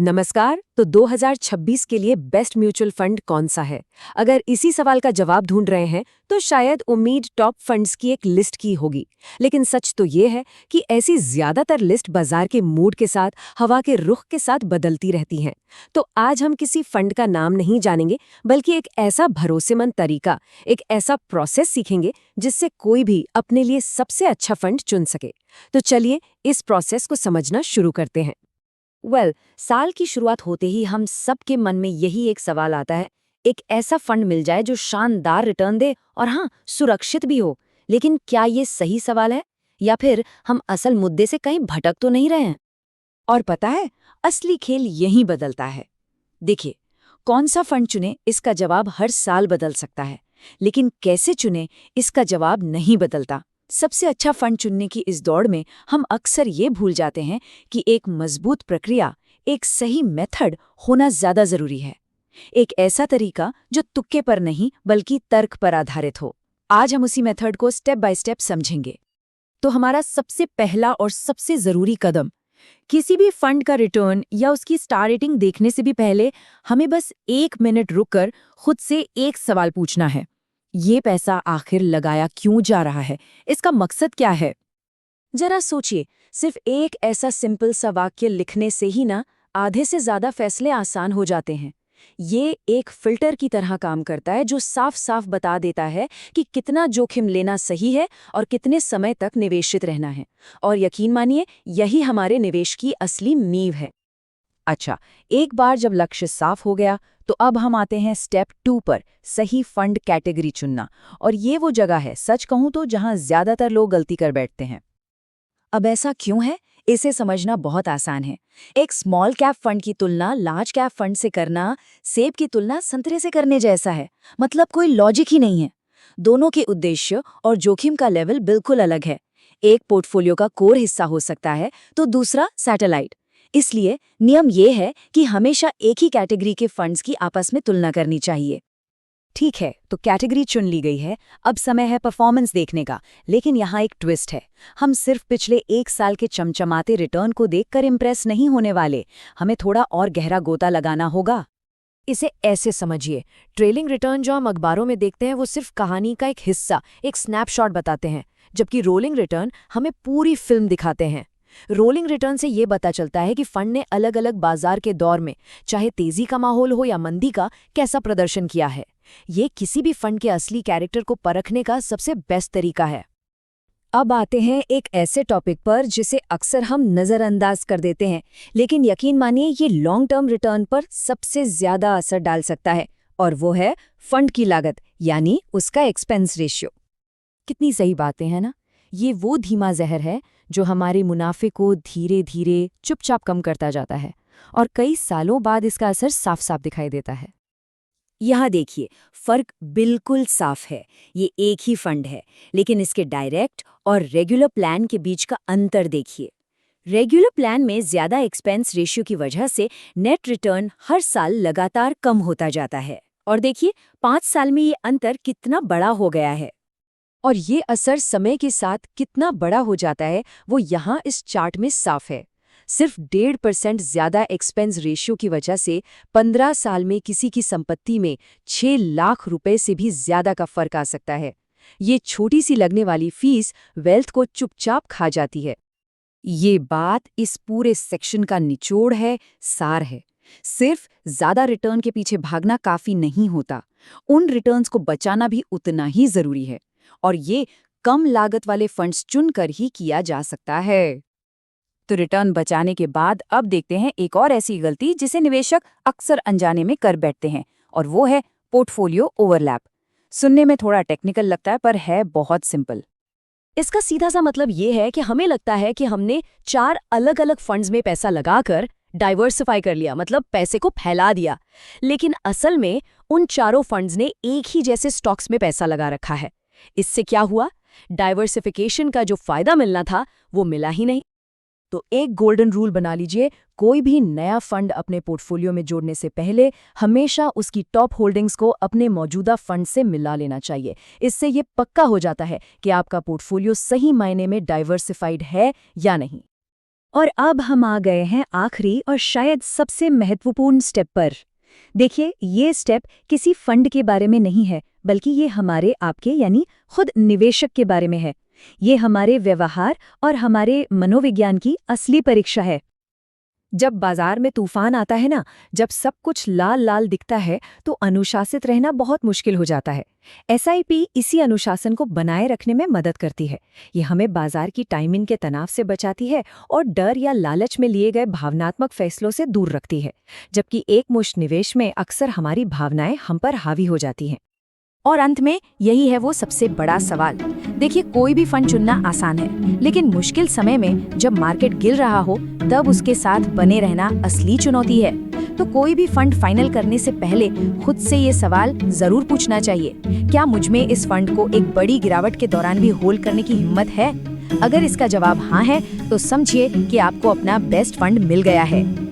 नमस्कार। तो 2026 के लिए बेस्ट म्यूचुअल फंड कौन सा है? अगर इसी सवाल का जवाब ढूंढ रहे हैं तो शायद उम्मीद टॉप फंड्स की एक लिस्ट की होगी। लेकिन सच तो ये है कि ऐसी ज्यादातर लिस्ट बाजार के मूड के साथ, हवा के रुख के साथ बदलती रहती हैं। तो आज हम किसी फंड का नाम नहीं जानेंगे, बल्कि एक ऐसा भरोसेमंद तरीका, एक ऐसा प्रोसेस सीखेंगे जिससे कोई भी अपने लिए सबसे अच्छा फंड चुन सके। तो चलिए इस प्रोसेस को समझना शुरू करते हैं। साल की शुरुआत होते ही हम सबके मन में यही एक सवाल आता है, एक ऐसा फंड मिल जाए जो शानदार रिटर्न दे और हाँ, सुरक्षित भी हो। लेकिन क्या ये सही सवाल है या फिर हम असल मुद्दे से कहीं भटक तो नहीं रहे हैं? और पता है, असली खेल यहीं बदलता है। देखिए, कौन सा फंड चुने इसका जवाब हर साल बदल सकता है, लेकिन कैसे चुने इसका जवाब नहीं बदलता। सबसे अच्छा फंड चुनने की इस दौड़ में हम अक्सर ये भूल जाते हैं कि एक मजबूत प्रक्रिया, एक सही मेथड होना ज्यादा जरूरी है। एक ऐसा तरीका जो तुक्के पर नहीं बल्कि तर्क पर आधारित हो। आज हम उसी मेथड को स्टेप बाय स्टेप समझेंगे। तो हमारा सबसे पहला और सबसे जरूरी कदम, किसी भी फंड का रिटर्न या उसकी स्टार रेटिंग देखने से भी पहले हमें बस 1 मिनट रुककर खुद से एक सवाल पूछना है। ये पैसा आखिर लगाया क्यों जा रहा है? इसका मकसद क्या है? जरा सोचिए, सिर्फ एक ऐसा सिंपल सा वाक्य लिखने से ही ना आधे से ज्यादा फैसले आसान हो जाते हैं। ये एक फिल्टर की तरह काम करता है जो साफ साफ बता देता है कि कितना जोखिम लेना सही है और कितने समय तक निवेशित रहना है। और यकीन मानिए, यही हमारे निवेश की असली नींव है। अच्छा, एक बार जब लक्ष्य साफ हो गया तो अब हम आते हैं स्टेप 2 पर, सही फंड कैटेगरी चुनना। और ये वो जगह है, सच कहूं तो, जहां ज्यादातर लोग गलती कर बैठते हैं। अब ऐसा क्यों है, इसे समझना बहुत आसान है। एक स्मॉल कैप फंड की तुलना लार्ज कैप फंड से करना सेब की तुलना संतरे से करने जैसा है। मतलब कोई लॉजिक ही नहीं है। दोनों के उद्देश्य और जोखिम का लेवल बिल्कुल अलग है। एक पोर्टफोलियो का कोर हिस्सा हो सकता है तो दूसरा सैटेलाइट। इसलिए नियम ये है कि हमेशा एक ही कैटेगरी के फंड्स की आपस में तुलना करनी चाहिए। ठीक है, तो कैटेगरी चुन ली गई है, अब समय है परफॉर्मेंस देखने का। लेकिन यहाँ एक ट्विस्ट है। हम सिर्फ पिछले 1 साल के चमचमाते रिटर्न को देखकर इम्प्रेस नहीं होने वाले। हमें थोड़ा और गहरा गोता लगाना होगा। इसे ऐसे समझिए, ट्रेलिंग रिटर्न जो हम अखबारों में देखते हैं वो सिर्फ कहानी का एक हिस्सा, एक स्नैपशॉट बताते हैं, जबकि रोलिंग रिटर्न हमें पूरी फिल्म दिखाते हैं। रोलिंग रिटर्न से ये पता चलता है कि फंड ने अलग अलग बाजार के दौर में, चाहे तेजी का माहौल हो या मंदी का, कैसा प्रदर्शन किया है। ये किसी भी फंड के असली कैरेक्टर को परखने का सबसे बेस्ट तरीका है। अब आते हैं एक ऐसे टॉपिक पर जिसे अक्सर हम नज़रअंदाज कर देते हैं, लेकिन यकीन मानिए ये लॉन्ग टर्म रिटर्न पर सबसे ज्यादा असर डाल सकता है, और वो है फंड की लागत, यानी उसका एक्सपेंस रेशियो। कितनी सही बातें हैं ना। ये वो धीमा जहर है जो हमारे मुनाफे को धीरे धीरे चुपचाप कम करता जाता है, और कई सालों बाद इसका असर साफ साफ दिखाई देता है। यहाँ देखिए, फर्क बिल्कुल साफ है। ये एक ही फंड है, लेकिन इसके डायरेक्ट और रेगुलर प्लान के बीच का अंतर देखिए। रेगुलर प्लान में ज्यादा एक्सपेंस रेशियो की वजह से नेट रिटर्न हर साल लगातार कम होता जाता है। और देखिए, 5 साल में ये अंतर कितना बड़ा हो गया है। और ये असर समय के साथ कितना बड़ा हो जाता है वो यहाँ इस चार्ट में साफ है। सिर्फ 1.5% ज्यादा एक्सपेंस रेशियो की वजह से 15 साल में किसी की संपत्ति में 6 लाख रुपए से भी ज्यादा का फर्क आ सकता है। ये छोटी सी लगने वाली फीस वेल्थ को चुपचाप खा जाती है। ये बात इस पूरे सेक्शन का निचोड़ है, सार है। सिर्फ ज्यादा रिटर्न के पीछे भागना काफी नहीं होता, उन रिटर्न्स को बचाना भी उतना ही जरूरी है। और ये कम लागत वाले फंड्स चुनकर ही किया जा सकता है। तो रिटर्न बचाने के बाद अब देखते हैं एक और ऐसी गलती जिसे निवेशक अक्सर अनजाने में कर बैठते हैं, और वो है पोर्टफोलियो ओवरलैप। सुनने में थोड़ा टेक्निकल लगता है, पर है बहुत सिंपल। इसका सीधा सा मतलब ये है कि हमें लगता है कि हमने 4 अलग अलग फंड्स में पैसा लगाकर डाइवर्सिफाई कर लिया, मतलब पैसे को फैला दिया। लेकिन असल में उन चारों फंड्स ने एक ही जैसे स्टॉक्स में पैसा लगा रखा है। इससे क्या हुआ? डाइवर्सिफिकेशन का जो फायदा मिलना था वो मिला ही नहीं। तो एक गोल्डन रूल बना लीजिए, कोई भी नया फंड अपने पोर्टफोलियो में जोड़ने से पहले हमेशा उसकी टॉप होल्डिंग्स को अपने मौजूदा फंड से मिला लेना चाहिए। इससे ये पक्का हो जाता है कि आपका पोर्टफोलियो सही मायने में डाइवर्सिफाइड है या नहीं। और अब हम आ गए हैं आखिरी और शायद सबसे महत्वपूर्ण स्टेप पर। देखिए, ये स्टेप किसी फंड के बारे में नहीं है, बल्कि ये हमारे आपके यानी खुद निवेशक के बारे में है। ये हमारे व्यवहार और हमारे मनोविज्ञान की असली परीक्षा है। जब बाजार में तूफान आता है ना, जब सब कुछ लाल लाल दिखता है, तो अनुशासित रहना बहुत मुश्किल हो जाता है। एसआईपी इसी अनुशासन को बनाए रखने में मदद करती है। ये हमें बाजार की टाइमिंग के तनाव से बचाती है और डर या लालच में लिए गए भावनात्मक फैसलों से दूर रखती है, जबकि एकमुश्त निवेश में अक्सर हमारी भावनाएं हम पर हावी हो जाती हैं। और अंत में यही है वो सबसे बड़ा सवाल। देखिए, कोई भी फंड चुनना आसान है, लेकिन मुश्किल समय में जब मार्केट गिर रहा हो तब उसके साथ बने रहना असली चुनौती है। तो कोई भी फंड फाइनल करने से पहले खुद से ये सवाल जरूर पूछना चाहिए, क्या मुझमें इस फंड को एक बड़ी गिरावट के दौरान भी होल्ड करने की हिम्मत है? अगर इसका जवाब हाँ है, तो समझिए कि आपको अपना बेस्ट फंड मिल गया है।